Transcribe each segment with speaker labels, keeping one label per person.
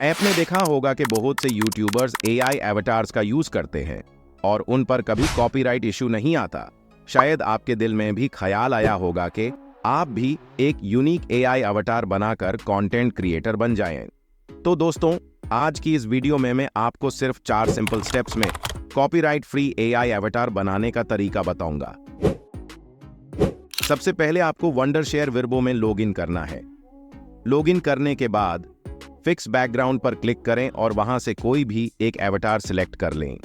Speaker 1: आपने देखा होगा कि बहुत से यूट्यूबर्स एआई एवटार्स का यूज करते हैं और उन पर कभी कॉपीराइट इशू नहीं आता। शायद आपके दिल में भी ख्याल आया होगा कि आप भी एक यूनिक एआई अवतार बनाकर कंटेंट क्रिएटर बन जाएं। तो दोस्तों, आज की इस वीडियो में मैं आपको सिर्फ 4 सिंपल स्टेप्स में कॉपीराइट फ्री एआई अवतार बनाने का तरीका बताऊंगा। सबसे पहले आपको वंडरशेयर वर्बो में लॉगिन करना है। लॉगिन करने के बाद फिक्स बैकग्राउंड पर क्लिक करें और वहां से कोई भी एक एवटार सिलेक्ट कर लें।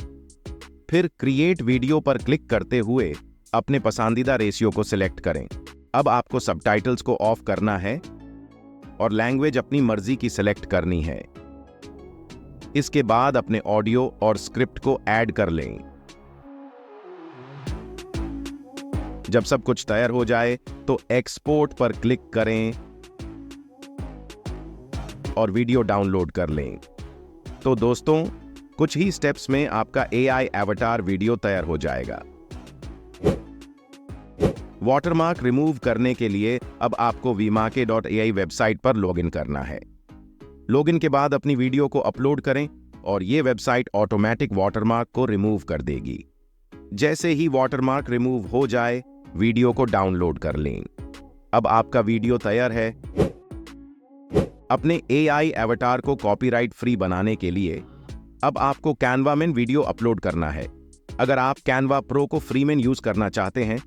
Speaker 1: फिर क्रिएट वीडियो पर क्लिक करते हुए अपने पसंदीदा रेशियो को सिलेक्ट करें। अब आपको सबटाइटल्स को ऑफ करना है और लैंग्वेज अपनी मर्जी की सिलेक्ट करनी है। इसके बाद अपने ऑडियो और स्क्रिप्ट को ऐड कर लें। जब सब कुछ तैयार हो जाए तो एक्सपोर्ट पर क्लिक करें और वीडियो डाउनलोड कर लें। तो दोस्तों, कुछ ही स्टेप्स में आपका एआई एवटार वीडियो तैयार हो जाएगा। वाटरमार्क रिमूव करने के लिए अब आपको vmarke.ai वेबसाइट पर लॉगिन करना है। लॉगिन के बाद अपनी वीडियो को अपलोड करें और यह वेबसाइट ऑटोमेटिक वाटरमार्क को रिमूव कर देगी। जैसे ही वाटरमार्क रिमूव हो जाए, वीडियो को डाउनलोड कर लें। अब आपका वीडियो तैयार है। अपने एआई एवटार को कॉपीराइट फ्री बनाने के लिए अब आपको कैनवा में वीडियो अपलोड करना है। अगर आप कैनवा प्रो को फ्री में यूज करना चाहते हैं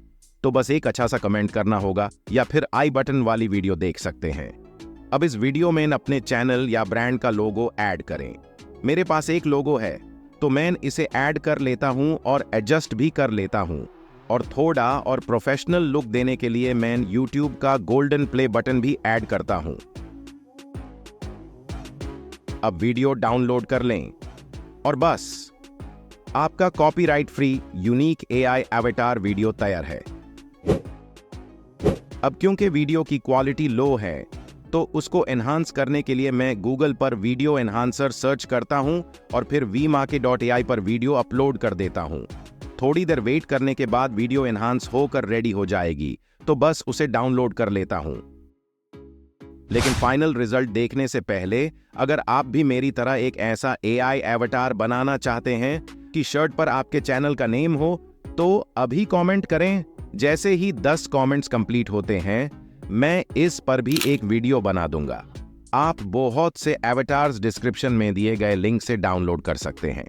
Speaker 1: तो बस एक अच्छा सा कमेंट करना होगा या फिर आई बटन वाली वीडियो देख सकते हैं। अब इस वीडियो में अपने चैनल या ब्रांड का लोगो ऐड करें। मेरे पास एक लोगो है तो मैं इसे ऐड कर लेता हूं और एडजस्ट भी कर लेता हूं, और थोड़ा और प्रोफेशनल लुक देने के लिए मैं यूट्यूब का गोल्डन प्ले बटन भी ऐड करता हूं। अब वीडियो डाउनलोड कर लें और बस आपका copyright free unique AI avatar video तैयार है। अब क्योंकि वीडियो की क्वालिटी लो है तो उसको एनहांस करने के लिए मैं गूगल पर वीडियो एनहांसर सर्च करता हूं और फिर vmarke.ai पर वीडियो अपलोड कर देता हूं। थोड़ी देर वेट करने के बाद वीडियो एनहांस होकर रेडी हो जाएगी, तो बस उसे डाउनलोड कर लेता हूं। लेकिन फाइनल रिजल्ट देखने से पहले अगर आप भी मेरी तरह एक ऐसा एआई एवटार बनाना चाहते हैं कि शर्ट पर आपके चैनल का नेम हो, तो अभी कमेंट करें। जैसे ही 10 कमेंट्स कंप्लीट होते हैं, मैं इस पर भी एक वीडियो बना दूंगा। आप बहुत से एवटार्स डिस्क्रिप्शन में दिए गए लिंक से डाउनलोड कर सकते हैं।